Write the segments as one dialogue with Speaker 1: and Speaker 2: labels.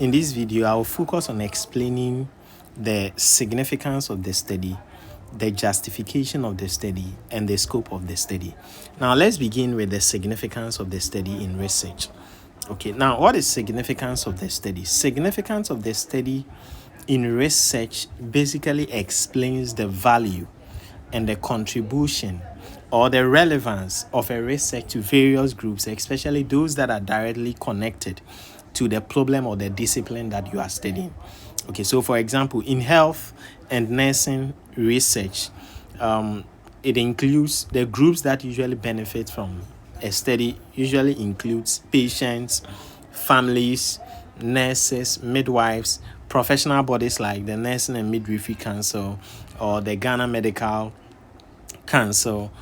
Speaker 1: In this video, I will focus on explaining the significance of the study, the justification of the study, and the scope of the study. Now, let's begin with the significance of the study in research. Okay, now what is significance of the study? Significance of the study in research basically explains the value and the contribution or the relevance of a research to various groups, especially those that are directly connected to the problem or the discipline that you are studying. Okay, so for example, in health and nursing research, it includes the groups that usually benefit from a study, usually includes patients, families, nurses, midwives, professional bodies like the Nursing and Midwifery Council or the Ghana Medical Council,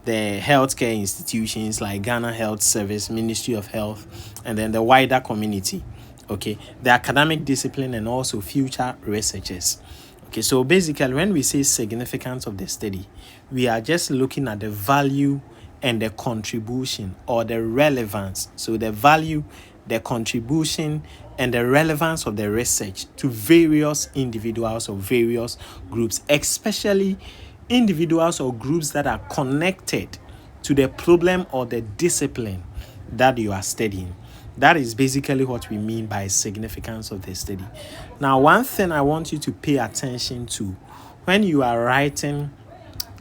Speaker 1: the healthcare institutions like Ghana Health Service, Ministry of Health, and then the wider community. Okay, the academic discipline and also future researchers. Okay, so basically when we say significance of the study, we are just looking at the value and the contribution or the relevance. So the value, the contribution, and the relevance of the research to various individuals or various groups, especially individuals or groups that are connected to the problem or the discipline that you are studying. That is basically what we mean by significance of the study. Now, one thing I want you to pay attention to when you are writing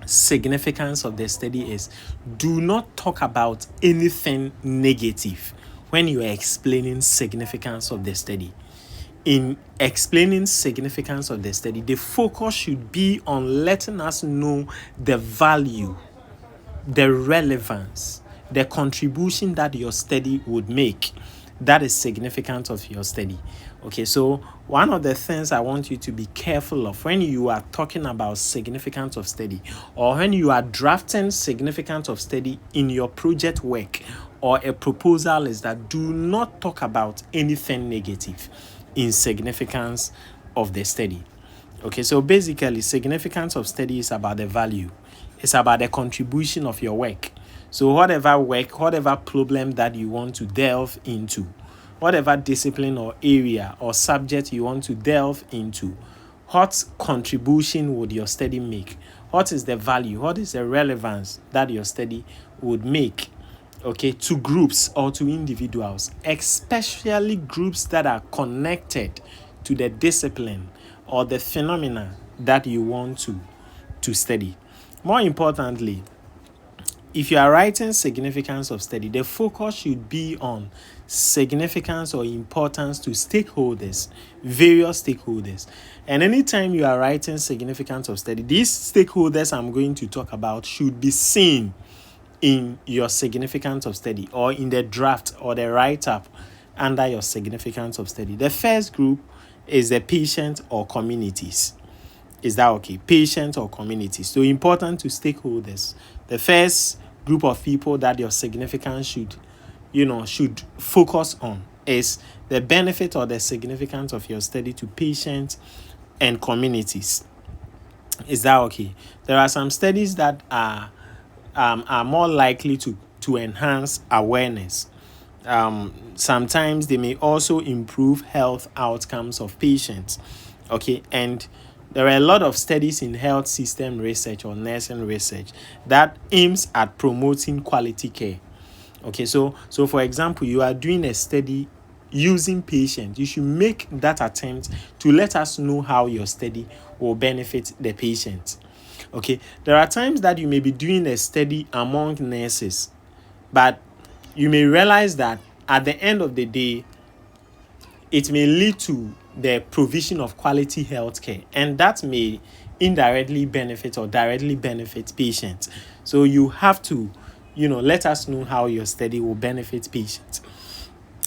Speaker 1: significance of the study is do not talk about anything negative when you are explaining significance of the study. In explaining significance of the study, the focus should be on letting us know the value, the relevance, the contribution that your study would make. That is significant of your study. Okay, so one of the things I want you to be careful of when you are talking about significance of study or when you are drafting significance of study in your project work or a proposal is that do not talk about anything negative in significance of the study. Okay, so basically significance of study is about the value. It's about the contribution of your work. So whatever work, whatever problem that you want to delve into, whatever discipline or area or subject you want to delve into, what contribution would your study make? What is the value? What is the relevance that your study would make? Okay, to groups or to individuals, especially groups that are connected to the discipline or the phenomena that you want to study. More importantly, if you are writing significance of study, the focus should be on significance or importance to stakeholders, various stakeholders. And anytime you are writing significance of study, these stakeholders I'm going to talk about should be seen in your significance of study or in the draft or the write-up under your significance of study. The first group is the patient or communities. Is that okay? Patient or communities. So important to stakeholders. The first group of people that your significance should focus on is the benefit or the significance of your study to patients and communities. Is that okay? There are some studies that are more likely to enhance awareness. Sometimes they may also improve health outcomes of patients. Okay, and there are a lot of studies in health system research or nursing research that aims at promoting quality care. Okay, so for example, you are doing a study using patients. You should make that attempt to let us know how your study will benefit the patient. Okay, there are times that you may be doing a study among nurses, but you may realize that at the end of the day, it may lead to the provision of quality health care, and that may indirectly benefit or directly benefit patients. So you have to, let us know how your study will benefit patients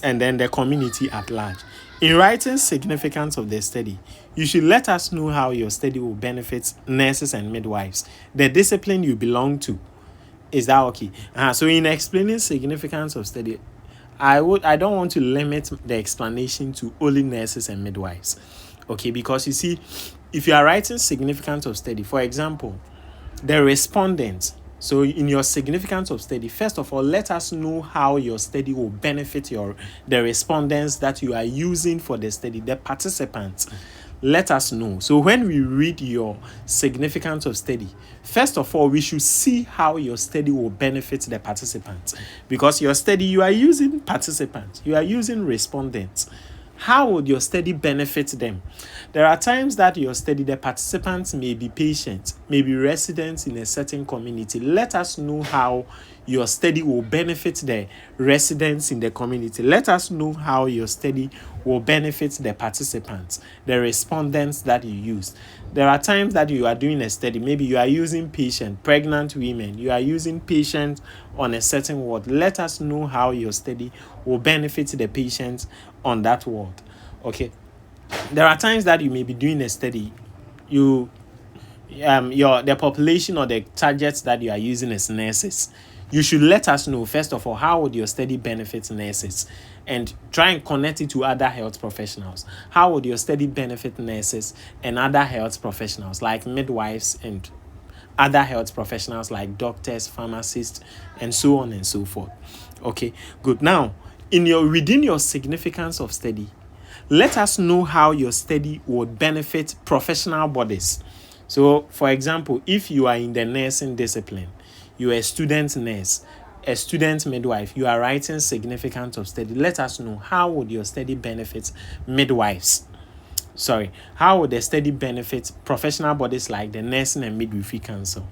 Speaker 1: and then the community at large. In writing significance of the study, you should let us know how your study will benefit nurses and midwives, the discipline you belong to. Is that okay? So in explaining significance of study, I don't want to limit the explanation to only nurses and midwives. Okay, because you see, if you are writing significance of study, for example, the respondents. So in your significance of study, first of all, let us know how your study will benefit the respondents that you are using for the study, the participants. Let us know. So when we read your significance of study, first of all, we should see how your study will benefit the participants. Because your study, you are using participants, you are using respondents. How would your study benefit them? There are times that your study, the participants may be patients, may be residents in a certain community. Let us know how your study will benefit the residents in the community. Let us know how your study will benefit the participants, the respondents that you use. There are times that you are doing a study, maybe you are using patients, pregnant women, you are using patients on a certain ward. Let us know how your study will benefit the patients on that ward. Okay. There are times that you may be doing a study, the population or the targets that you are using as nurses. You should let us know, first of all, how would your study benefit nurses, and try and connect it to other health professionals. How would your study benefit nurses and other health professionals like midwives and other health professionals like doctors, pharmacists, and so on and so forth. Okay, good. Now, within your significance of study, let us know how your study would benefit professional bodies. So, for example, if you are in the nursing discipline, you are a student nurse, a student midwife, you are writing significance of study. Let us know how would your study benefit midwives. How would the study benefit professional bodies like the Nursing and Midwifery Council?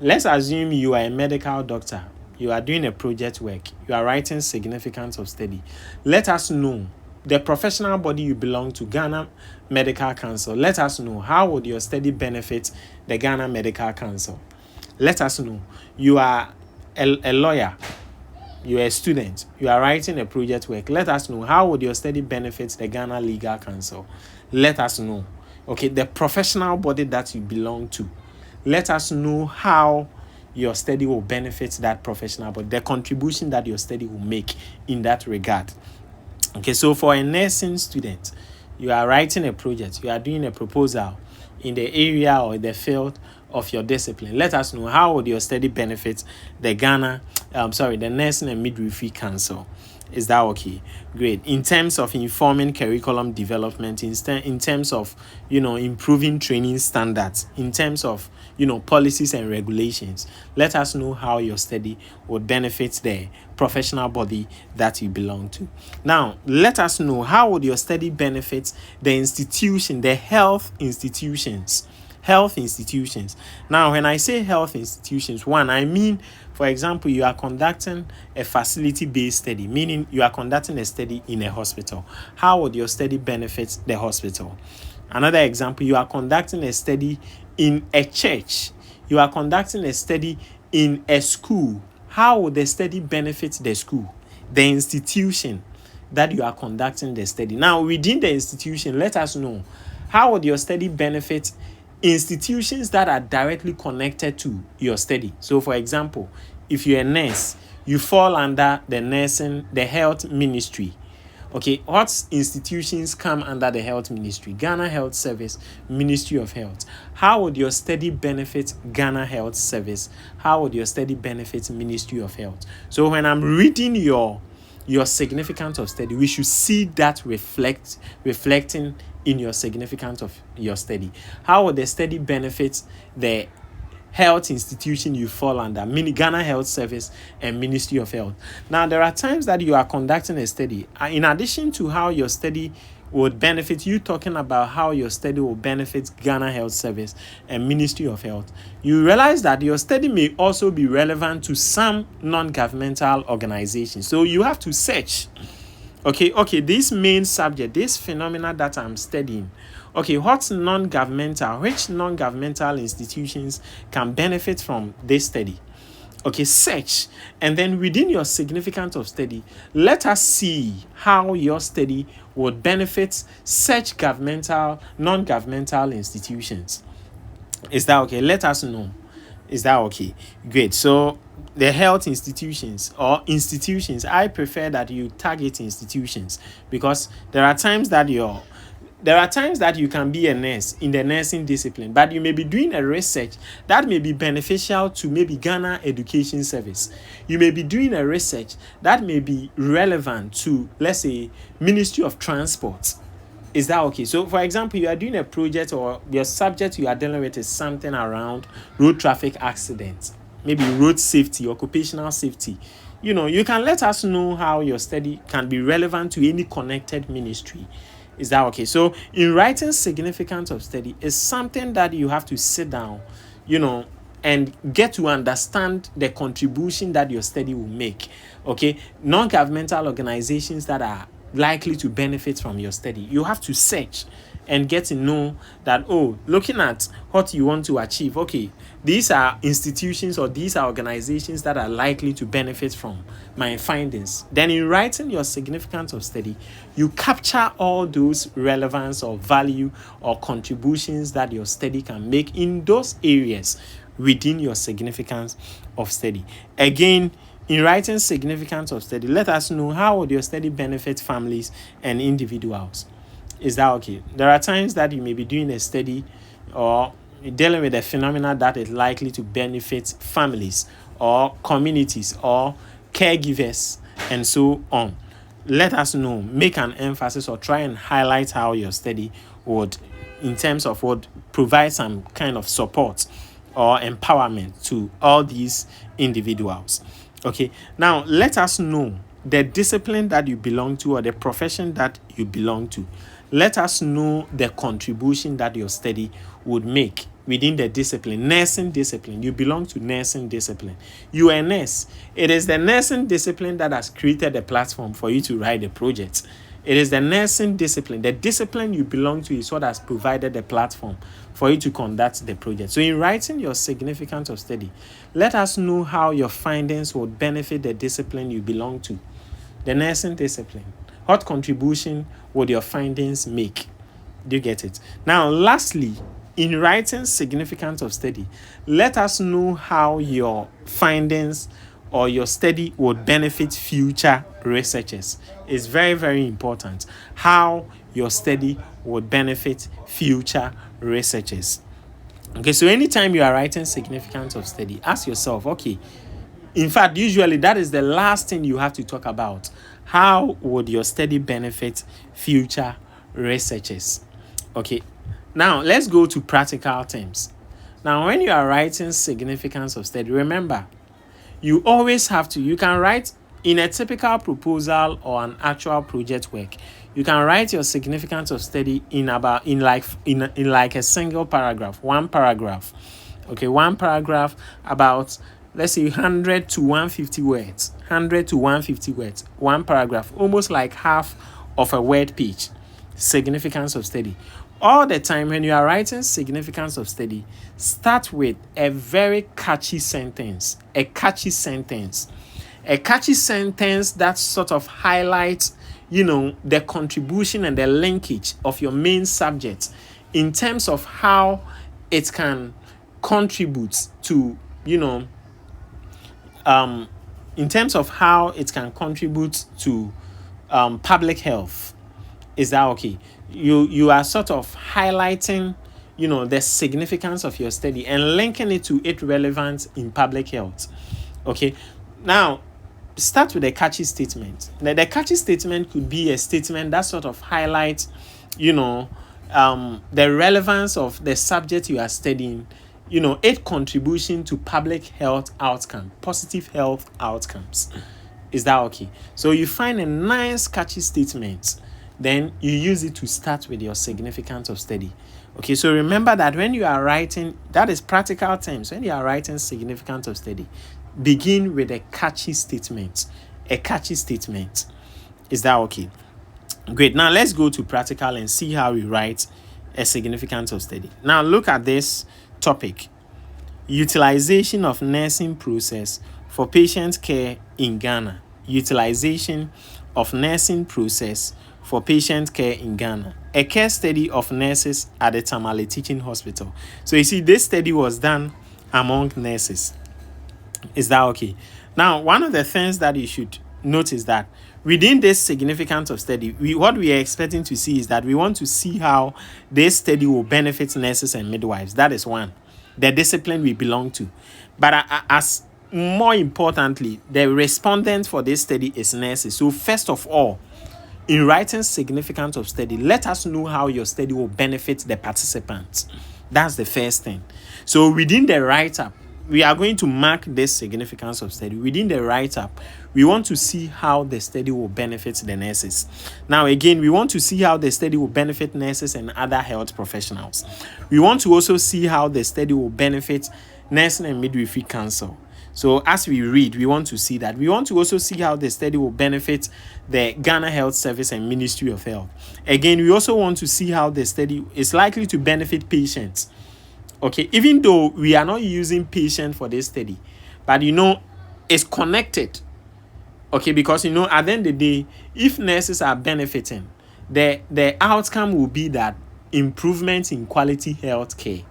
Speaker 1: Let's assume you are a medical doctor. You are doing a project work. You are writing significance of study. Let us know the professional body you belong to, Ghana Medical Council. Let us know how would your study benefit the Ghana Medical Council. Let us know you are a lawyer. You are a student. You are writing a project work. Let us know how would your study benefit the Ghana Legal Council. Let us know. Okay, the professional body that you belong to. Let us know how your study will benefit that professional body, the contribution that your study will make in that regard. Okay, so for a nursing student, you are writing a project, you are doing a proposal in the area or the field of your discipline. Let us know how would your study benefit the the Nursing and Midwifery Council. Is that okay? Great. In terms of informing curriculum development, in terms of, improving training standards, in terms of, policies and regulations, let us know how your study would benefit the professional body that you belong to. Now, let us know how would your study benefit the institution, the health institutions. Now, when I say health institutions, I mean, for example, you are conducting a facility-based study, meaning you are conducting a study in a hospital. How would your study benefit the hospital? Another example, you are conducting a study in a church. You are conducting a study in a school. How would the study benefit the school, the institution that you are conducting the study? Now, within the institution, let us know how would your study benefit institutions that are directly connected to your study. So, for example, if you're a nurse, you fall under the health ministry. Okay, what institutions come under the health ministry? Ghana Health Service, Ministry of Health. How would your study benefit Ghana Health Service? How would your study benefit Ministry of Health? So when I'm reading your significance of study, we should see that reflecting in your significance of your study. How would the study benefit the health institution you fall under, Ghana Health Service and Ministry of Health? Now, there are times that you are conducting a study. In addition to how your study would benefit you, talking about how your study will benefit Ghana Health Service and Ministry of Health, you realize that your study may also be relevant to some non-governmental organizations. So you have to search. Okay, this main subject, this phenomena that I'm studying, which non-governmental institutions can benefit from this study? Search. And then within your significance of study, let us see how your study would benefit such non-governmental institutions. Is that okay? Let us know. Is that okay? Great. So the health institutions, I prefer that you target institutions, because there are times that there are times that you can be a nurse in the nursing discipline, but you may be doing a research that may be beneficial to maybe Ghana Education Service. You may be doing a research that may be relevant to, let's say, Ministry of Transport. Is that okay? So, for example, you are doing a project or your subject you are dealing with is something around road traffic accidents, maybe road safety, occupational safety. You can let us know how your study can be relevant to any connected ministry. Is that okay? So, in writing significance of study is something that you have to sit down, and get to understand the contribution that your study will make. Okay, non-governmental organizations that are likely to benefit from your study, you have to search and get to know that, looking at what you want to achieve, okay, these are institutions or these are organizations that are likely to benefit from my findings. Then in writing your significance of study, you capture all those relevance or value or contributions that your study can make in those areas within your significance of study. Again, in writing significance of study, let us know how would your study benefit families and individuals. Is that okay? There are times that you may be doing a study or dealing with a phenomenon that is likely to benefit families or communities or caregivers and so on. Let us know, make an emphasis or try and highlight how your study would, in terms of what, provide some kind of support or empowerment to all these individuals. Okay, now let us know the discipline that you belong to or the profession that you belong to. Let us know the contribution that your study would make within the discipline. Nursing discipline. You belong to nursing discipline. You are a nurse. It is the nursing discipline that has created the platform for you to write the project. It is the nursing discipline. The discipline you belong to is what has provided the platform for you to conduct the project. So in writing your significance of study, let us know how your findings would benefit the discipline you belong to, the nursing discipline. What contribution would your findings make? Do you get it? Now, lastly, in writing significance of study, let us know how your findings or your study would benefit future researchers. It's very, very important how your study would benefit future researchers. Okay, so anytime you are writing significance of study, ask yourself, okay, in fact, usually that is the last thing you have to talk about. How would your study benefit future researchers? Okay, now let's go to practical terms. Now, when you are writing significance of study, remember, you always have to, you can write in a typical proposal or an actual project work. You can write your significance of study in like a single paragraph, one paragraph. Okay, one paragraph about, let's say, 100 to 150 words. 100 to 150 words. One paragraph, almost like half of a word page. Significance of study. All the time when you are writing significance of study, start with a very catchy sentence. A catchy sentence. A catchy sentence that sort of highlights, the contribution and the linkage of your main subject in terms of how it can contribute to, in terms of how it can contribute to public health. Is that okay? You are sort of highlighting, the significance of your study and linking it to its relevance in public health. Okay. Now, start with a catchy statement. The catchy statement could be a statement that sort of highlights, the relevance of the subject you are studying, its contribution to public health outcome, positive health outcomes. Is that okay? So you find a nice catchy statement, then you use it to start with your significance of study. Okay, so remember that when you are writing, that is practical terms, when you are writing significance of study, begin with a catchy statement. A catchy statement. Is that okay? Great. Now let's go to practical and see how we write a significance of study. Now look at this topic. Utilization of nursing process for patient care in Ghana. Utilization of nursing process for patient care in Ghana. A case study of nurses at the Tamale Teaching Hospital. So you see, this study was done among nurses. Is that okay? Now, one of the things that you should notice that within this significance of study, what we are expecting to see is that we want to see how this study will benefit nurses and midwives. That is one, the discipline we belong to. But as more importantly, the respondent for this study is nurses. So first of all, in writing significance of study, let us know how your study will benefit the participants. That's the first thing. So within the write-up, we are going to mark this significance of study. Within the write-up, we want to see how the study will benefit the nurses. Now, again, we want to see how the study will benefit nurses and other health professionals. We want to also see how the study will benefit Nursing and Midwifery Council. So as we read, we want to see that. We want to also see how the study will benefit the Ghana Health Service and Ministry of Health. Again, we also want to see how the study is likely to benefit patients. Okay, even though we are not using patient for this study, but it's connected. Okay, because at the end of the day, if nurses are benefiting, the outcome will be that improvement in quality health care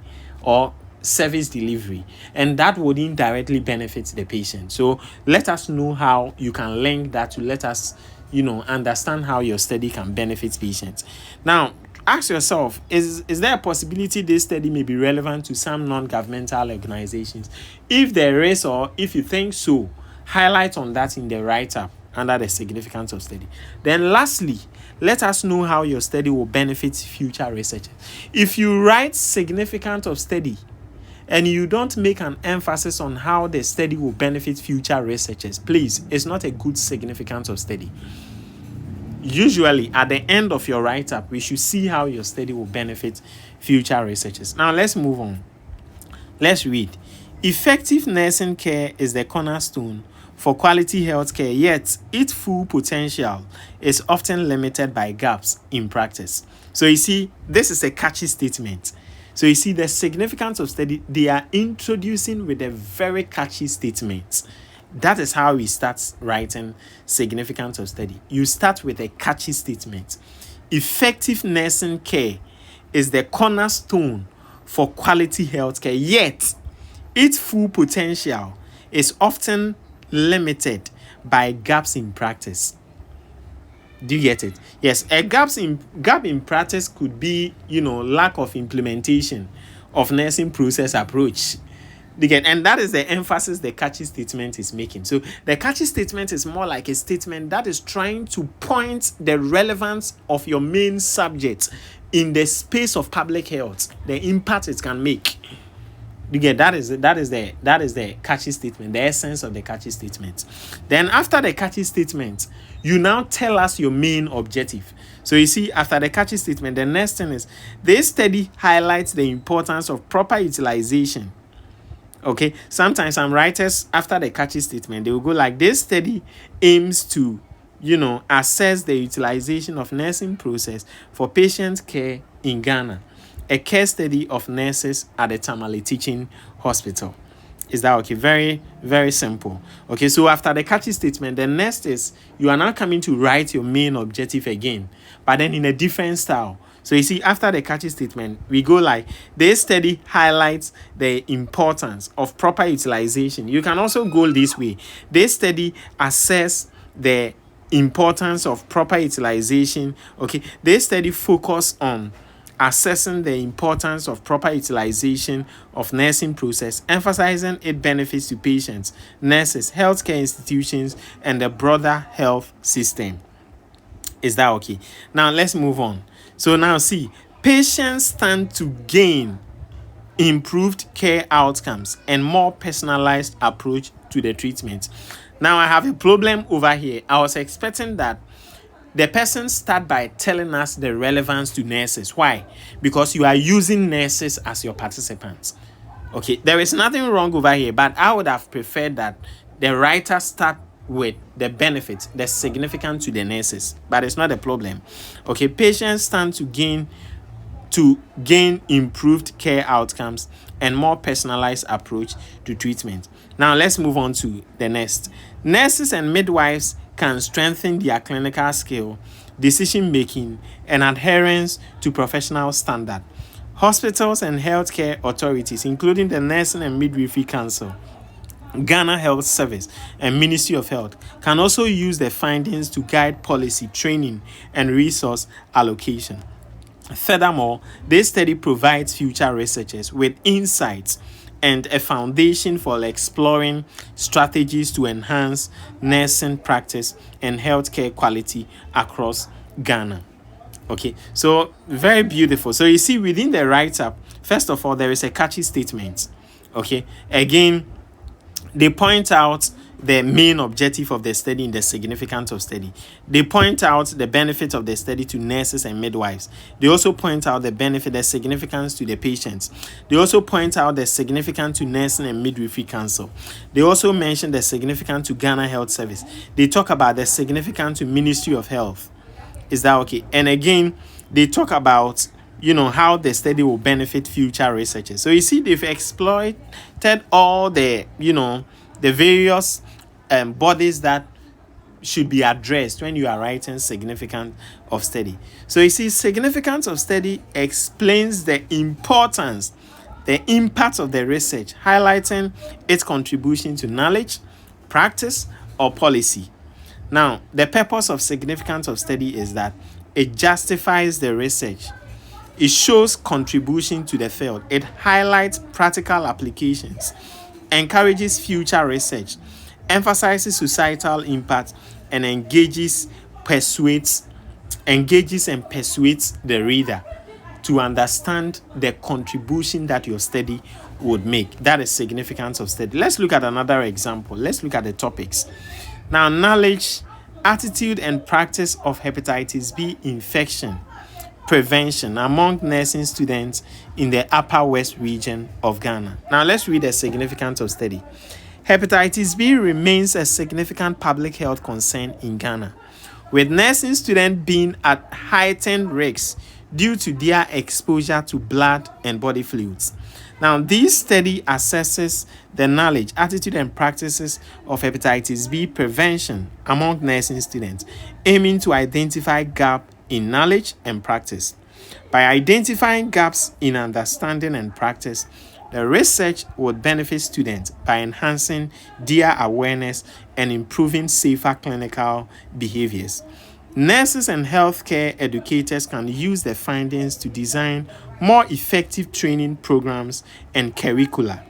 Speaker 1: or service delivery, and that would indirectly benefit the patient. So let us know how you can link that to let us understand how your study can benefit patients. Now ask yourself, is there a possibility this study may be relevant to some non-governmental organizations? If there is, or if you think so, highlight on that in the write-up under the significance of study. Then lastly, let us know how your study will benefit future researchers. If you write significance of study and you don't make an emphasis on how the study will benefit future researchers, please, it's not a good significance of study. Usually, at the end of your write-up, we should see how your study will benefit future researchers. Now, let's move on. Let's read. Effective nursing care is the cornerstone for quality health care, yet its full potential is often limited by gaps in practice. So you see, this is a catchy statement. So you see, the significance of study, they are introducing with a very catchy statement. That is how we start writing significance of study. You start with a catchy statement. Effective nursing care is the cornerstone for quality health care, yet its full potential is often limited by gaps in practice. Do you get it? Yes, a gap in practice could be, lack of implementation of nursing process approach. And that is the emphasis the catchy statement is making. So the catchy statement is more like a statement that is trying to point the relevance of your main subject in the space of public health, the impact it can make. That is the catchy statement, the essence of the catchy statement. Then after the catchy statement, you now tell us your main objective. So you see, after the catchy statement, the next thing is this study highlights the importance of proper utilization. Okay, sometimes some writers, after the catchy statement, they will go like, this study aims to, assess the utilization of nursing process for patient care in Ghana. A case study of nurses at the Tamale Teaching Hospital. Is that okay? Very, very simple. Okay, so after the catchy statement, the next is you are now coming to write your main objective again, but then in a different style. So you see, after the catchy statement, we go like, this study highlights the importance of proper utilization. You can also go this way. This study assess the importance of proper utilization. Okay, this study focus on assessing the importance of proper utilization of nursing process, emphasizing its benefits to patients, nurses, healthcare institutions, and the broader health system. Is that okay? Now let's move on. So now see, patients stand to gain improved care outcomes and more personalized approach to the treatment. Now I have a problem over here. I was expecting that the person start by telling us the relevance to nurses. Why? Because you are using nurses as your participants. Okay, there is nothing wrong over here, but I would have preferred that the writer start with the benefits, the significance to the nurses, but it's not a problem. Okay, patients stand to gain improved care outcomes and more personalized approach to treatment. Now let's move on to the next. Nurses and midwives can strengthen their clinical skill, decision making, and adherence to professional standard. Hospitals and healthcare authorities, including the Nursing and Midwifery Council, Ghana Health Service and Ministry of Health can also use the findings to guide policy, training, and resource allocation. Furthermore, this study provides future researchers with insights and a foundation for exploring strategies to enhance nursing practice and healthcare quality across Ghana. Okay, so very beautiful. So you see, within the write-up, first of all, there is a catchy statement. Okay, again, they point out the main objective of the study and the significance of study. They point out the benefit of the study to nurses and midwives. They also point out the benefit, the significance to the patients. They also point out the significance to nursing and midwifery council. They also mention the significance to Ghana Health Service. They talk about the significance to Ministry of Health. Is that okay? And again, they talk about how the study will benefit future researchers. So you see, they've exploited all the the various bodies that should be addressed when you are writing significance of study. So you see, significance of study explains the importance, the impact of the research, highlighting its contribution to knowledge, practice, or policy. Now, the purpose of significance of study is that it justifies the research. It shows contribution to the field. It highlights practical applications, encourages future research, emphasizes societal impact, and engages and persuades the reader to understand the contribution that your study would make. That is significance of study. Let's look at another example. Let's look at the topics. Now, knowledge, attitude, and practice of hepatitis B infection prevention among nursing students in the Upper West region of Ghana. Now, let's read the significance of study. Hepatitis B remains a significant public health concern in Ghana, with nursing students being at heightened risk due to their exposure to blood and body fluids. Now, this study assesses the knowledge, attitude, and practices of hepatitis B prevention among nursing students, aiming to identify gaps in knowledge and practice. By identifying gaps in understanding and practice, the research would benefit students by enhancing their awareness and improving safer clinical behaviors. Nurses and healthcare educators can use the findings to design more effective training programs and curricula.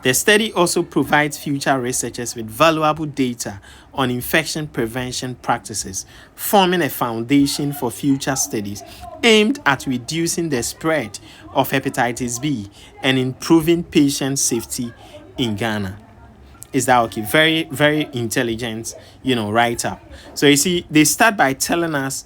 Speaker 1: The study also provides future researchers with valuable data on infection prevention practices, forming a foundation for future studies aimed at reducing the spread of hepatitis B and improving patient safety in Ghana. Is that okay? Very, very intelligent, write-up. So you see, they start by telling us,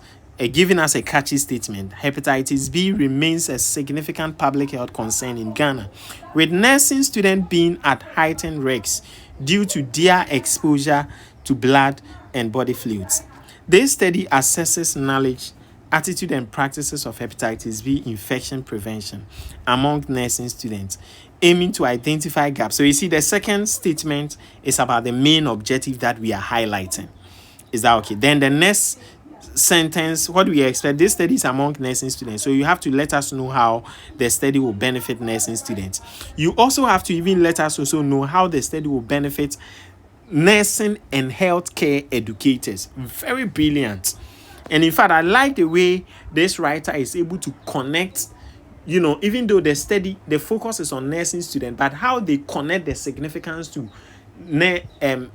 Speaker 1: giving us a catchy statement. Hepatitis B remains a significant public health concern in Ghana, with nursing students being at heightened risks due to their exposure to blood and body fluids. This study assesses knowledge, attitude, and practices of hepatitis B infection prevention among nursing students, aiming to identify gaps. So you see, the second statement is about the main objective that we are highlighting. Is that okay? Then the next sentence, what do we expect? This study is among nursing students, so you have to let us know how the study will benefit nursing students. You also have to even let us also know how the study will benefit nursing and healthcare educators. Very brilliant. And in fact, I like the way this writer is able to connect, even though the study, the focus is on nursing students, but how they connect the significance to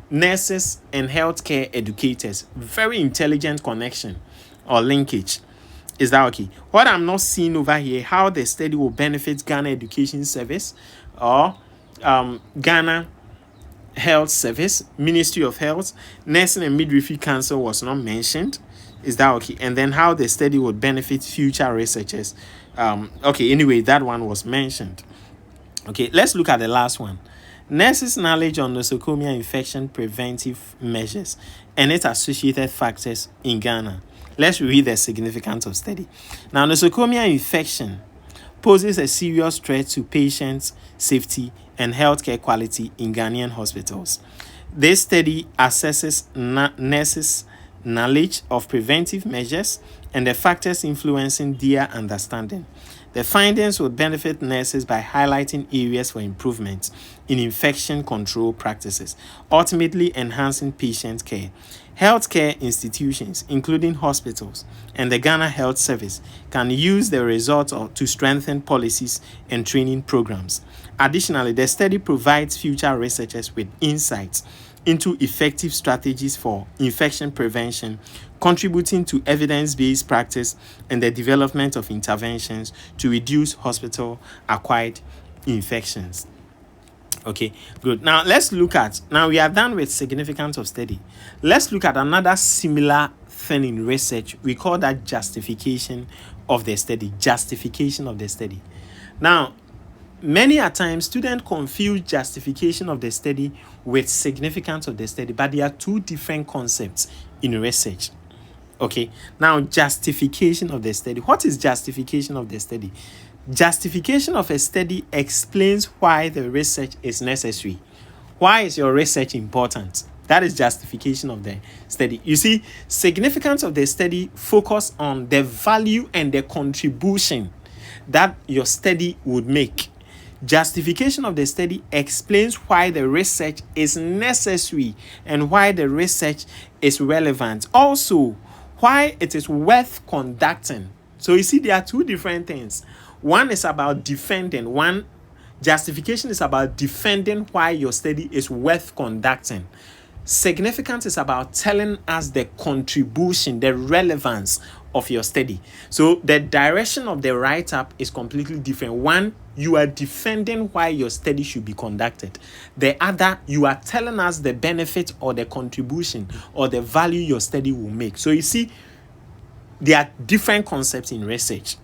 Speaker 1: nurses and healthcare educators. Very intelligent connection or linkage. Is that okay? What I'm not seeing over here, how the study will benefit Ghana Education Service or Ghana Health Service, Ministry of Health, Nursing and Midwifery Council was not mentioned. Is that okay? And then how the study would benefit future researchers. Okay, anyway, that one was mentioned. Okay, let's look at the last one. Nurses' knowledge on nosocomial infection preventive measures and its associated factors in Ghana. Let's read the significance of study. Now, nosocomial infection poses a serious threat to patients' safety and healthcare quality in Ghanaian hospitals. This study assesses nurses' knowledge of preventive measures, and the factors influencing their understanding. The findings would benefit nurses by highlighting areas for improvement in infection control practices, ultimately enhancing patient care. Healthcare institutions, including hospitals and the Ghana Health Service, can use the results to strengthen policies and training programs. Additionally, the study provides future researchers with insights into effective strategies for infection prevention, contributing to evidence-based practice and the development of interventions to reduce hospital-acquired infections. Okay, good. Now we are done with significance of study. Let's look at another similar thing in research. We call that justification of the study. Justification of the study. Now, many a time, students confuse justification of the study with significance of the study, but they are two different concepts in research. Okay, now justification of the study. What is justification of the study? Justification of a study explains why the research is necessary. Why is your research important? That is justification of the study. You see, significance of the study focus on the value and the contribution that your study would make. Justification of the study explains why the research is necessary and why the research is relevant. Also, why it is worth conducting. So you see, there are two different things. One is about defending. One justification is about defending why your study is worth conducting. Significance is about telling us the contribution, the relevance of your study. So the direction of the write-up is completely different. One, you are defending why your study should be conducted. The other, you are telling us the benefit or the contribution or the value your study will make. So you see, there are different concepts in research.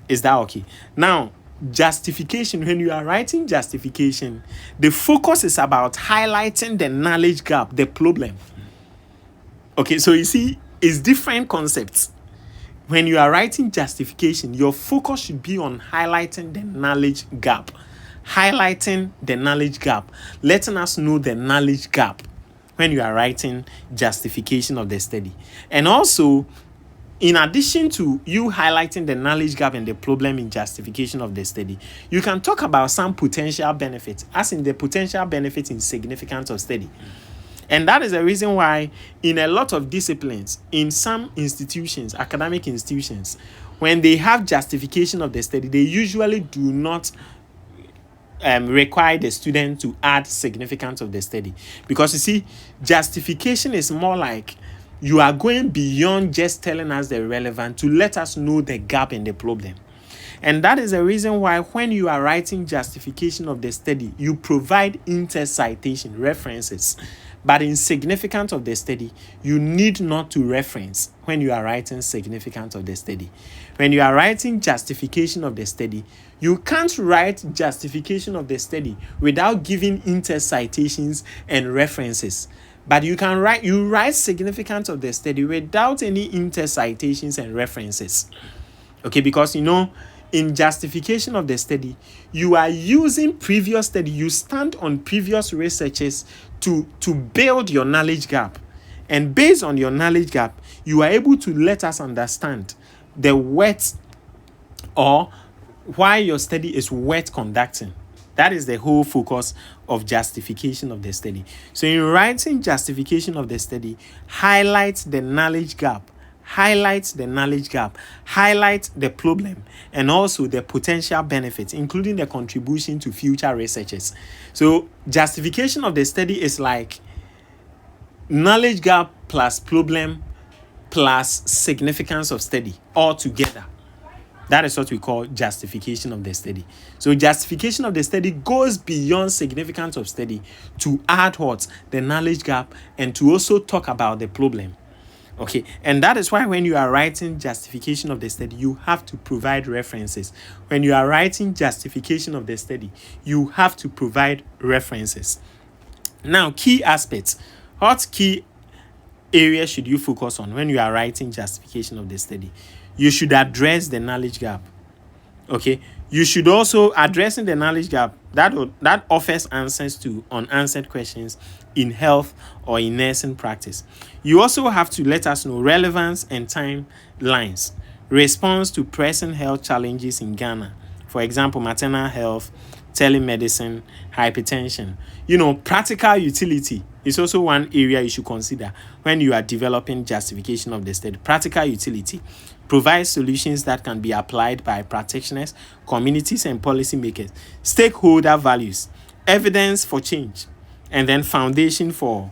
Speaker 1: Is that okay? Now, justification, when you are writing justification, the focus is about highlighting the knowledge gap, the problem. Okay, so you see, it's different concepts. When you are writing justification, your focus should be on highlighting the knowledge gap. Highlighting the knowledge gap, letting us know the knowledge gap when you are writing justification of the study. And also, in addition to you highlighting the knowledge gap and the problem in justification of the study, you can talk about some potential benefits, as in the potential benefits in significance of study. And that is the reason why in a lot of disciplines, in some institutions, academic institutions, when they have justification of the study, they usually do not require the student to add significance of the study. Because you see, justification is more like you are going beyond just telling us the relevant to let us know the gap in the problem. And that is the reason why when you are writing justification of the study, you provide inter-citation references. But in significance of the study, you need not to reference when you are writing significance of the study. When you are writing justification of the study, you can't write justification of the study without giving inter-citations and references. But you write significance of the study without any inter-citations and references. Okay, because in justification of the study, you are using previous study. You stand on previous researches to build your knowledge gap. And based on your knowledge gap, you are able to let us understand the worth or why your study is worth conducting. That is the whole focus of justification of the study. So in writing justification of the study, highlight the knowledge gap, highlight the problem, and also the potential benefits, including the contribution to future researchers. So justification of the study is like knowledge gap plus problem plus significance of study all together. That is what we call justification of the study. So justification of the study goes beyond significance of study to add what? The knowledge gap, and to also talk about the problem. Okay, and that is why when you are writing justification of the study, you have to provide references. When you are writing justification of the study, you have to provide references. Now, key aspects. What key areas should you focus on when you are writing justification of the study? You should address the knowledge gap. Okay, you should also addressing the knowledge gap that offers answers to unanswered questions in health or in nursing practice. You also have to let us know relevance and timelines, response to pressing health challenges in Ghana. For example, maternal health, telemedicine, hypertension. Practical utility is also one area you should consider when you are developing justification of the study. Practical utility provides solutions that can be applied by practitioners, communities, and policymakers. Stakeholder values, evidence for change, and then foundation for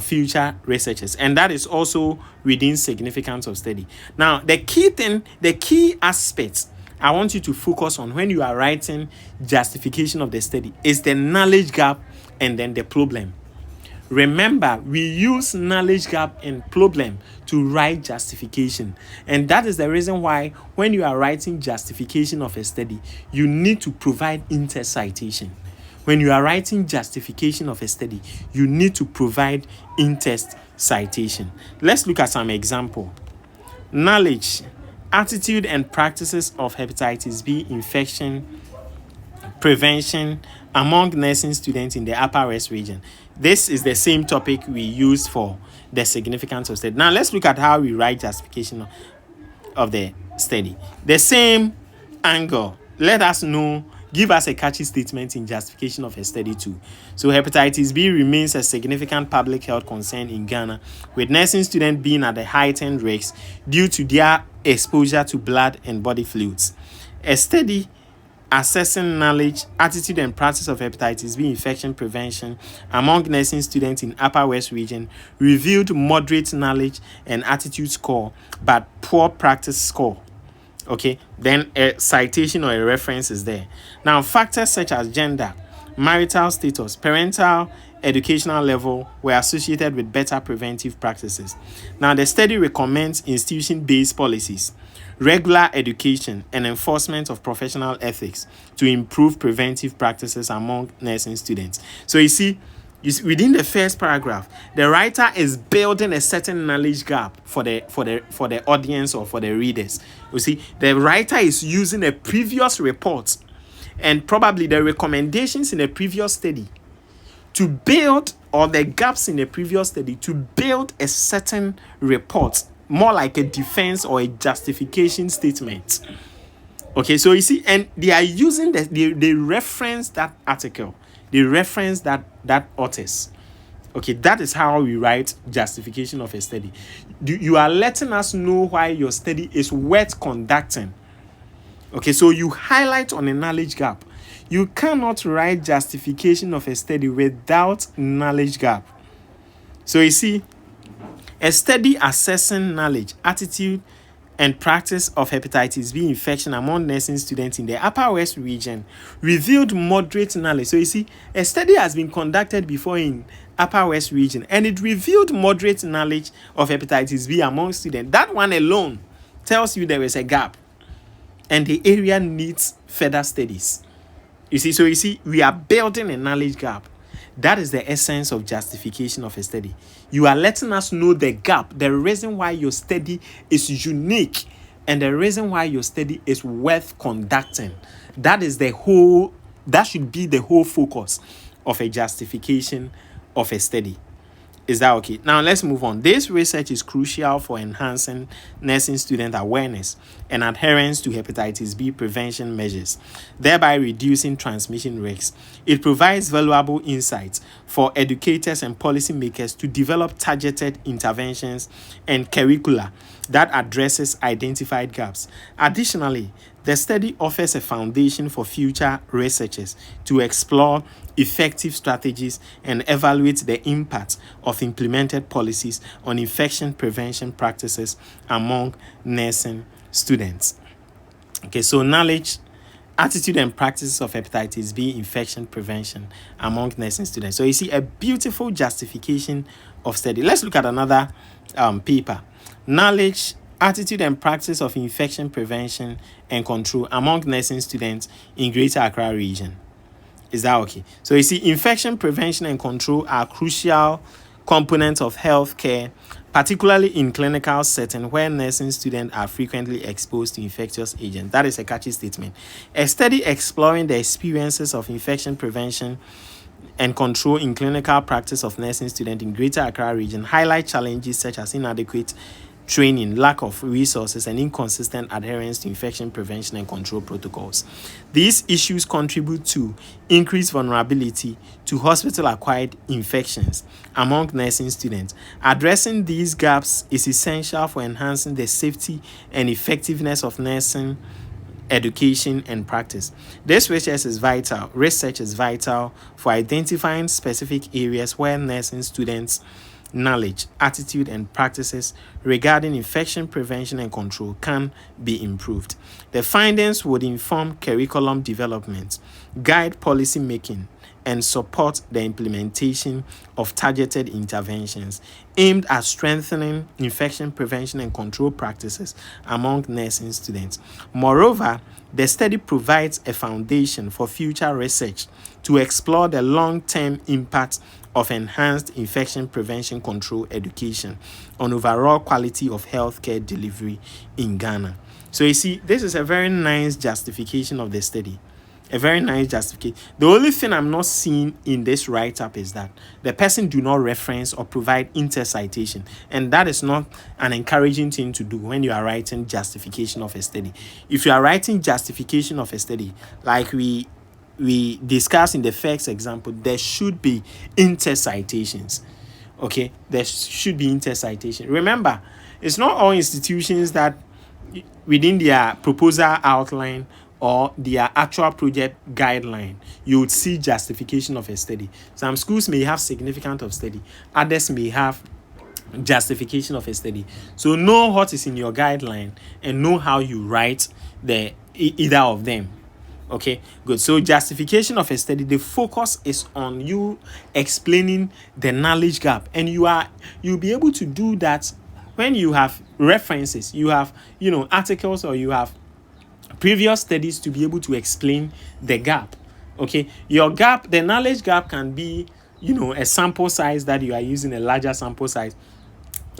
Speaker 1: future researchers. And that is also within significance of study. Now, the key aspect I want you to focus on when you are writing justification of the study is the knowledge gap and then the problem. Remember, we use knowledge gap and problem to write justification. And that is the reason why when you are writing justification of a study, you need to provide intercitation. When you are writing justification of a study, you need to provide in-text citation. Let's look at some example. Knowledge, attitude and practices of hepatitis B infection prevention among nursing students in the Upper West region. This is the same topic we used for the significance of study. Now let's look at how we write justification of the study. The same angle. Let us know, give us a catchy statement in justification of a study too. So hepatitis B remains a significant public health concern in Ghana, with nursing students being at a heightened risk due to their exposure to blood and body fluids. A study assessing knowledge, attitude and practice of hepatitis B infection prevention among nursing students in Upper West region revealed moderate knowledge and attitude score, but poor practice score. Okay, then a citation or a reference is there. Now, factors such as gender, marital status, parental educational level were associated with better preventive practices. Now, the study recommends institution-based policies, regular education, and enforcement of professional ethics to improve preventive practices among nursing students. So you see, within the first paragraph, the writer is building a certain knowledge gap for the audience or for the readers. You see, the writer is using a previous report and probably the recommendations in a previous study to build, or the gaps in the previous study, to build a certain report, more like a defense or a justification statement. Okay, so you see, and they are using they reference that article, they reference that authors. Okay, that is how we write justification of a study. You are letting us know why your study is worth conducting. Okay, so you highlight on a knowledge gap. You cannot write justification of a study without knowledge gap. So you see, a study assessing knowledge, attitude, and practice of hepatitis B infection among nursing students in the Upper West region revealed moderate knowledge. So you see, a study has been conducted before in Upper West region, and it revealed moderate knowledge of hepatitis B among students. That one alone tells you there is a gap, and the area needs further studies. You see, we are building a knowledge gap. That is the essence of justification of a study. You are letting us know the gap, the reason why your study is unique, and the reason why your study is worth conducting. That should be the whole focus of a justification of a study. Is that okay? Now let's move on. This research is crucial for enhancing nursing student awareness and adherence to hepatitis B prevention measures, thereby reducing transmission risks. It provides valuable insights for educators and policymakers to develop targeted interventions and curricula that addresses identified gaps. Additionally, the study offers a foundation for future researchers to explore effective strategies and evaluate the impact of implemented policies on infection prevention practices among nursing students. Okay, so knowledge, attitude and practices of hepatitis B infection prevention among nursing students. So you see a beautiful justification of study. Let's look at another paper. Knowledge, attitude and practice of infection prevention and control among nursing students in Greater Accra region. Is that okay? So you see, infection prevention and control are crucial components of healthcare, particularly in clinical setting where nursing students are frequently exposed to infectious agents. That is a catchy statement. A study exploring the experiences of infection prevention and control in clinical practice of nursing students in Greater Accra region highlight challenges such as inadequate training, lack of resources, and inconsistent adherence to infection prevention and control protocols. These issues contribute to increased vulnerability to hospital-acquired infections among nursing students. Addressing these gaps is essential for enhancing the safety and effectiveness of nursing education and practice. This research is vital. Research is vital for identifying specific areas where nursing students' knowledge, attitude, and practices regarding infection prevention and control can be improved. The findings would inform curriculum development, guide policy making, and support the implementation of targeted interventions aimed at strengthening infection prevention and control practices among nursing students. Moreover, the study provides a foundation for future research to explore the long-term impact of enhanced infection prevention control education on overall quality of healthcare delivery in Ghana. So you see, this is a very nice justification of the study. A very nice justification. The only thing I'm not seeing in this write-up is that the person do not reference or provide inter-citation. And that is not an encouraging thing to do when you are writing justification of a study. If you are writing justification of a study, like we discussed in the first example, there should be inter-citations. Okay? There should be inter-citation. Remember, it's not all institutions that within their proposal outline or their actual project guideline, you would see justification of a study. Some schools may have significance of study, others may have justification of a study. So know what is in your guideline and know how you write either of them. Okay, good. So justification of a study, the focus is on you explaining the knowledge gap, and you'll be able to do that when you have references, you have articles, or you have previous studies to be able to explain the gap. Okay, your gap, the knowledge gap can be a sample size that you are using, a larger sample size.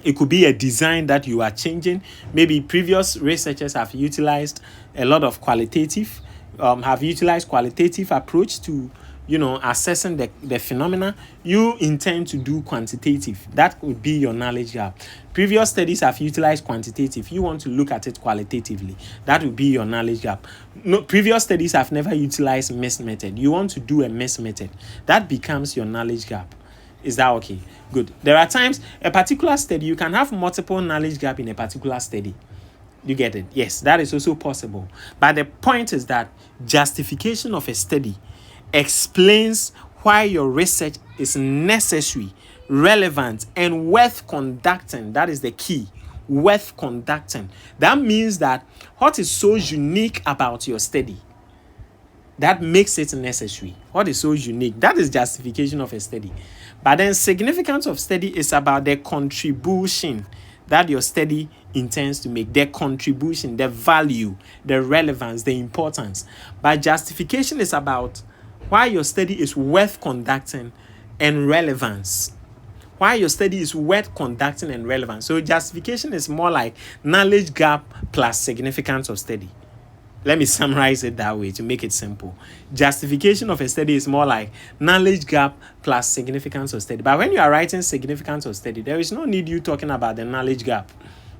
Speaker 1: It could be a design that you are changing. Maybe previous researchers have utilized a lot of qualitative approach to assessing the phenomena. You intend to do quantitative. That would be your knowledge gap. Previous studies have utilized quantitative. You want to look at it qualitatively. That would be your knowledge gap. No, previous studies have never utilized mixed method. You want to do a mixed method. That becomes your knowledge gap. Is that okay? Good. There are times a particular study, you can have multiple knowledge gap in a particular study. You get it? Yes, that is also possible. But the point is that justification of a study explains why your research is necessary, relevant, and worth conducting. That is the key. Worth conducting. That means that what is so unique about your study that makes it necessary. What is so unique? That is justification of a study. But then significance of study is about the contribution that your study intends to make, the contribution, the value, the relevance, the importance. But justification is about why your study is worth conducting and relevance. Why your study is worth conducting and relevance. So justification is more like knowledge gap plus significance of study. Let me summarize it that way to make it simple. Justification of a study is more like knowledge gap plus significance of study. But when you are writing significance of study, there is no need you talking about the knowledge gap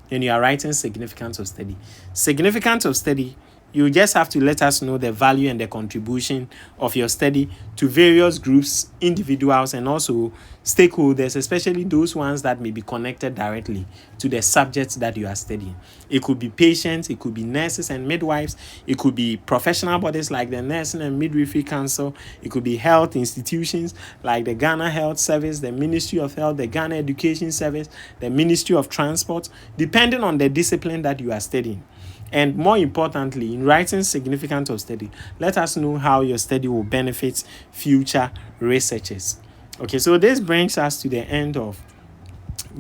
Speaker 1: when you are writing significance of study. Significance of study, you just have to let us know the value and the contribution of your study to various groups, individuals, and also stakeholders, especially those ones that may be connected directly to the subjects that you are studying. It could be patients, it could be nurses and midwives, it could be professional bodies like the Nursing and Midwifery Council, it could be health institutions like the Ghana Health Service, the Ministry of Health, the Ghana Education Service, the Ministry of Transport, depending on the discipline that you are studying. And more importantly, in writing significance of study, let us know how your study will benefit future researchers. Okay, so this brings us to the end of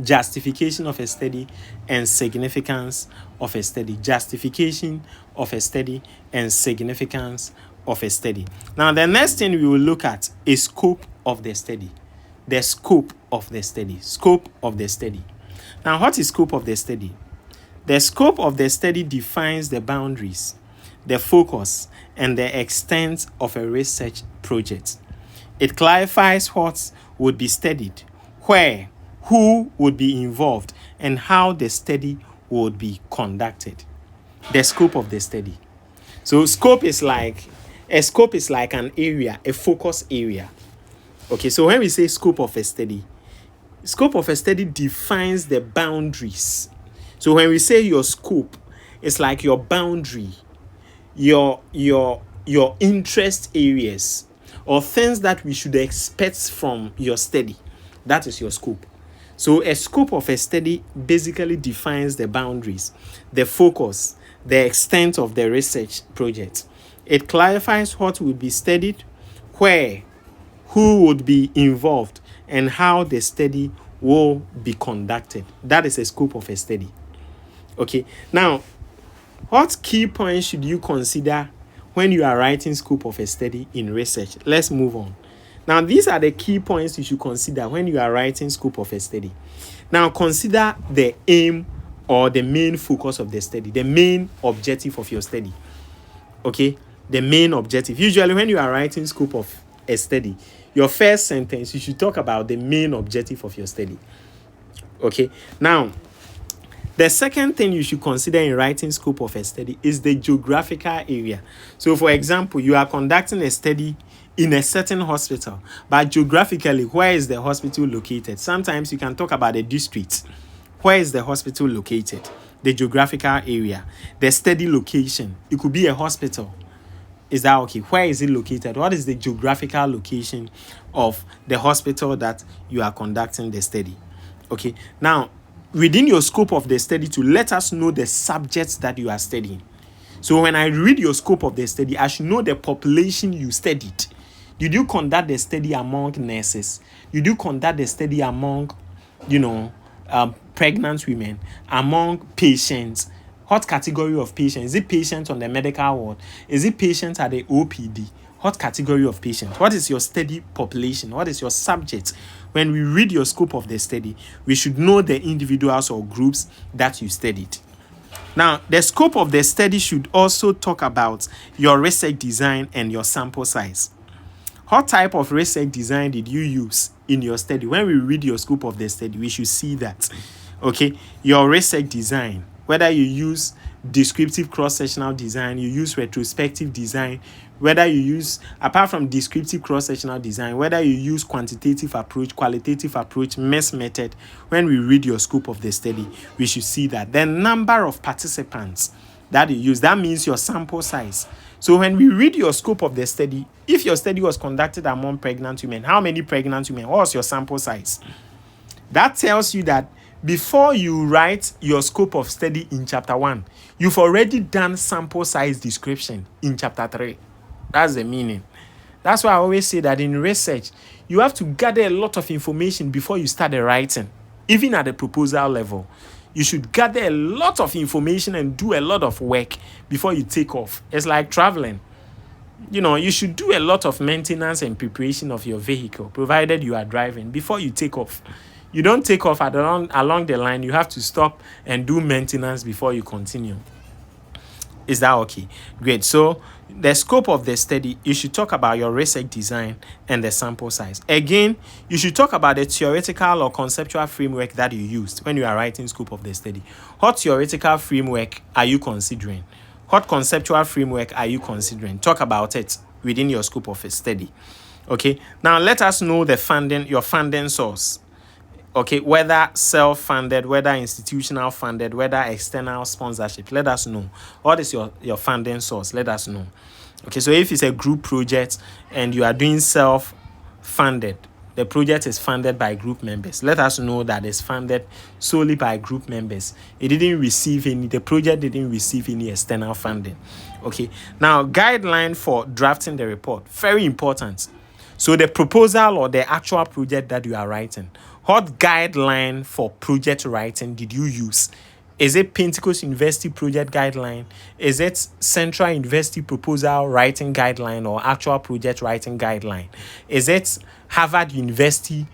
Speaker 1: justification of a study and significance of a study. Justification of a study and significance of a study. Now, the next thing we will look at is scope of the study. the scope of the study. Scope of the study. Now, what is scope of the study? The scope of the study defines the boundaries, the focus, and the extent of a research project. It clarifies what would be studied, where, who would be involved, and how the study would be conducted. The scope of the study. So scope is like an area, a focus area. Okay, so when we say scope of a study defines the boundaries. So when we say your scope, it's like your boundary, your interest areas, or things that we should expect from your study. That is your scope. So a scope of a study basically defines the boundaries, the focus, the extent of the research project. It clarifies what will be studied, where, who would be involved, and how the study will be conducted. That is a scope of a study. Okay. Now, what key points should you consider when you are writing scope of a study in research? Let's move on. Now, these are the key points you should consider when you are writing scope of a study. Now, consider the aim or the main focus of the study, the main objective of your study. Okay, the main objective. Usually, when you are writing scope of a study, your first sentence, you should talk about the main objective of your study. Okay, now, the second thing you should consider in writing scope of a study is the geographical area. So, for example, you are conducting a study in a certain hospital, but geographically, where is the hospital located? Sometimes you can talk about the district. Where is the hospital located? The geographical area. The study location. It could be a hospital. Is that okay? Where is it located? What is the geographical location of the hospital that you are conducting the study? Okay. Now, within your scope of the study, to let us know the subjects that you are studying. So when I read your scope of the study, I should know the population you studied. Did you conduct the study among nurses? Did you conduct the study among, pregnant women, among patients? What category of patients? Is it patients on the medical ward? Is it patients at the OPD? What category of patients? What is your study population? What is your subject? When we read your scope of the study, we should know the individuals or groups that you studied. Now, the scope of the study should also talk about your research design and your sample size. What type of research design did you use in your study? When we read your scope of the study, we should see that. Okay, your research design, whether you use descriptive cross-sectional design, you use retrospective design, whether you use, apart from descriptive cross-sectional design, whether you use quantitative approach, qualitative approach, MES method, when we read your scope of the study, we should see that. The number of participants that you use, that means your sample size. So when we read your scope of the study, if your study was conducted among pregnant women, how many pregnant women? What was your sample size? That tells you that before you write your scope of study in chapter 1, you've already done sample size description in chapter 3. That's the meaning. That's why I always say that in research, you have to gather a lot of information before you start the writing. Even at the proposal level, you should gather a lot of information and do a lot of work before you take off. It's like traveling. You should do a lot of maintenance and preparation of your vehicle, provided you are driving, before you take off. You don't take off along the line. You have to stop and do maintenance before you continue. Is that okay? Great. So the scope of the study, you should talk about your research design and the sample size. Again, you should talk about the theoretical or conceptual framework that you used when you are writing scope of the study. What theoretical framework are you considering? What conceptual framework are you considering? Talk about it within your scope of a study. Okay. Now let us know your funding source. Okay, whether self-funded, whether institutional funded, whether external sponsorship, let us know. What is your funding source? Let us know. Okay, so if it's a group project and you are doing self-funded, the project is funded by group members. Let us know that it's funded solely by group members. The project didn't receive any external funding. Okay, now guideline for drafting the report, very important. So the proposal or the actual project that you are writing, what guideline for project writing did you use? Is it Pentecost University project guideline? Is it Central University proposal writing guideline or actual project writing guideline? Is it Harvard University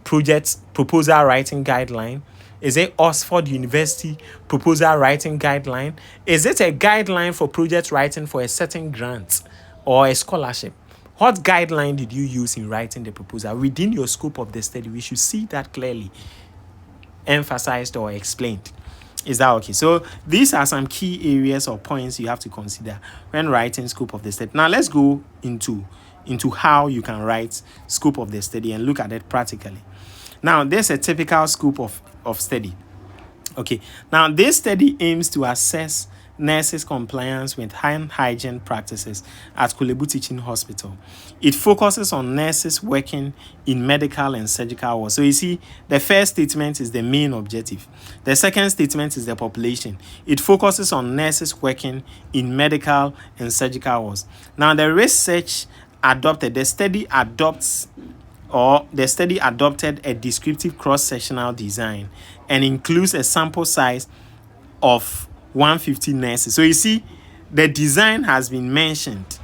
Speaker 1: project proposal writing guideline? Is it Oxford University proposal writing guideline? Is it a guideline for project writing for a certain grant or a scholarship? What guideline did you use in writing the proposal? Within your scope of the study, we should see that clearly emphasized or explained. Is that okay? So these are some key areas or points you have to consider when writing scope of the study. Now let's go into how you can write scope of the study and look at it practically. Now there's a typical scope of study. Okay, now this study aims to assess nurses' compliance with hand hygiene practices at Kulebu Teaching Hospital. It focuses on nurses working in medical and surgical wards. So you see, the first statement is the main objective. The second statement is the population. It focuses on nurses working in medical and surgical wards. Now the research adopted, the study adopted a descriptive cross-sectional design and includes a sample size of 150 nurses. So you see, the design has been mentioned.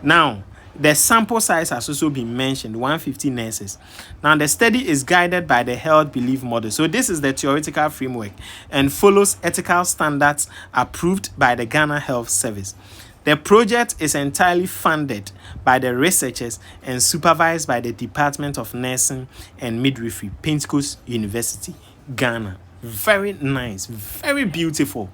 Speaker 1: Now, the sample size has also been mentioned, 150 nurses. Now, the study is guided by the held belief model. So this is the theoretical framework and follows ethical standards approved by the Ghana Health Service. The project is entirely funded by the researchers and supervised by the Department of Nursing and Midwifery, Pentecost University, Ghana. Very nice, very beautiful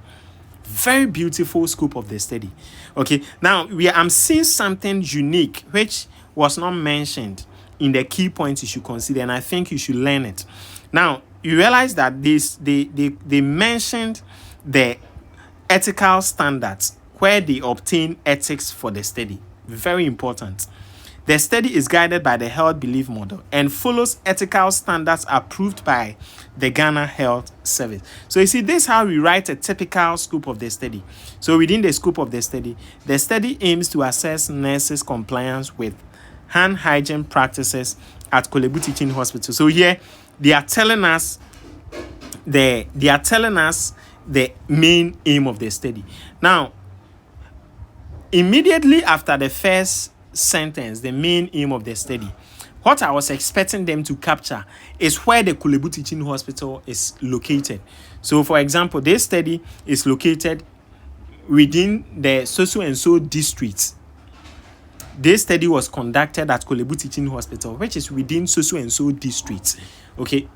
Speaker 1: scope of the study. Okay, now I'm seeing something unique which was not mentioned in the key points you should consider, and I think you should learn it. Now you realize that they mentioned the ethical standards where they obtain ethics for the study. Very important. The study is guided by the held belief model and follows ethical standards approved by the Ghana Health Service. So you see, this is how we write a typical scope of the study. So within the scope of the study aims to assess nurses' compliance with hand hygiene practices at Kulebu Teaching Hospital. So here they are telling us the main aim of the study. Now, immediately after the first sentence, the main aim of the study, what I was expecting them to capture is where the Kulebu Teaching Hospital is located. So, for example, this study is located within the so-and-so district. This study was conducted at Kulebu Teaching Hospital, which is within so-and-so district. Okay,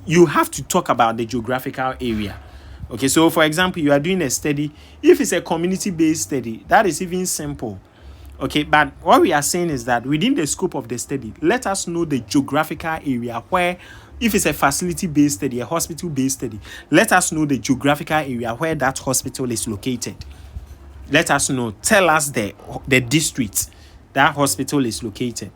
Speaker 1: you have to talk about the geographical area. Okay, so for example, you are doing a study. If it's a community-based study, that is even simple. Okay, but what we are saying is that within the scope of the study, let us know the geographical area where, if it's a facility-based study, a hospital-based study, let us know the geographical area where that hospital is located. Let us know. Tell us the district that hospital is located.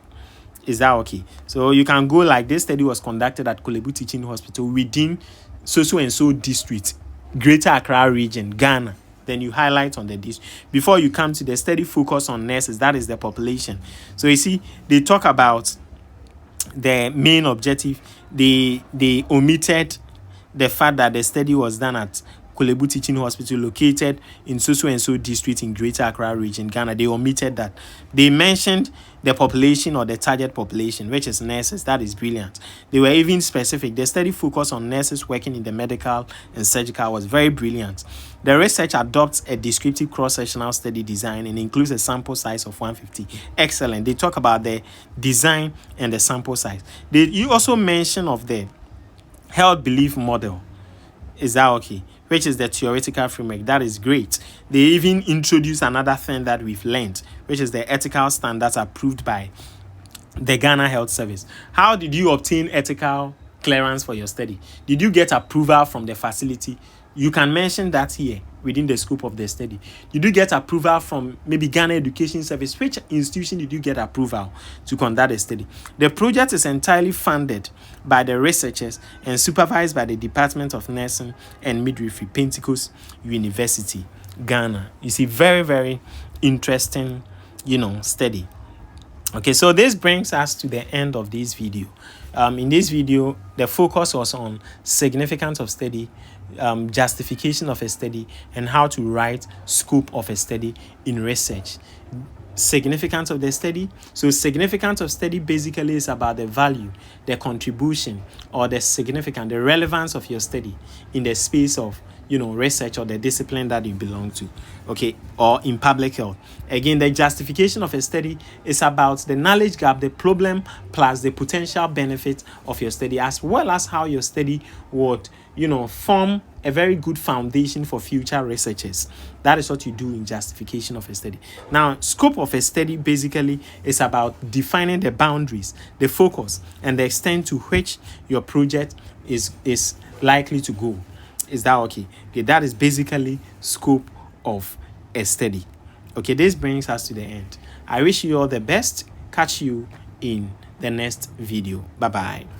Speaker 1: Is that okay? So you can go like, this study was conducted at Kulebu Teaching Hospital within so-and-so district, Greater Accra region, Ghana. Then you highlight on the district. Before you come to the study focus on nurses, that is the population. So you see, they talk about the main objective. They omitted the fact that the study was done at Kulebu Teaching Hospital located in so-and-so district in Greater Accra region, Ghana. They omitted that. They mentioned the population or the target population, which is nurses. That is brilliant. They were even specific. The study focused on nurses working in the medical and surgical was very brilliant. The research adopts a descriptive cross-sectional study design and includes a sample size of 150. Excellent. They talk about the design and the sample size. You also mention of the held belief model. Is that okay? Which is the theoretical framework. That is great. They even introduce another thing that we've learned, which is the ethical standards approved by the Ghana Health Service. How did you obtain ethical clearance for your study? Did you get approval from the facility? You can mention that here within the scope of the study. Did you get approval from maybe Ghana Education Service? Which institution did you get approval to conduct a study? The project is entirely funded by the researchers and supervised by the Department of Nursing and Midwifery, Pentecost University, Ghana. You see, very, very interesting, study. Okay, so this brings us to the end of this video. In this video, the focus was on significance of study, justification of a study, and how to write scope of a study in research. significance of the study. So significance of study basically is about the value, the contribution, or the significance, the relevance of your study in the space of, research or the discipline that you belong to, okay, or in public health. Again, the justification of a study is about the knowledge gap, the problem, plus the potential benefit of your study, as well as how your study would, form a very good foundation for future researchers. That is what you do in justification of a study. Now, scope of a study basically is about defining the boundaries, the focus, and the extent to which your project is likely to go. Is that okay? Okay, that is basically scope of a study. Okay, this brings us to the end. I wish you all the best. Catch you in the next video. Bye bye.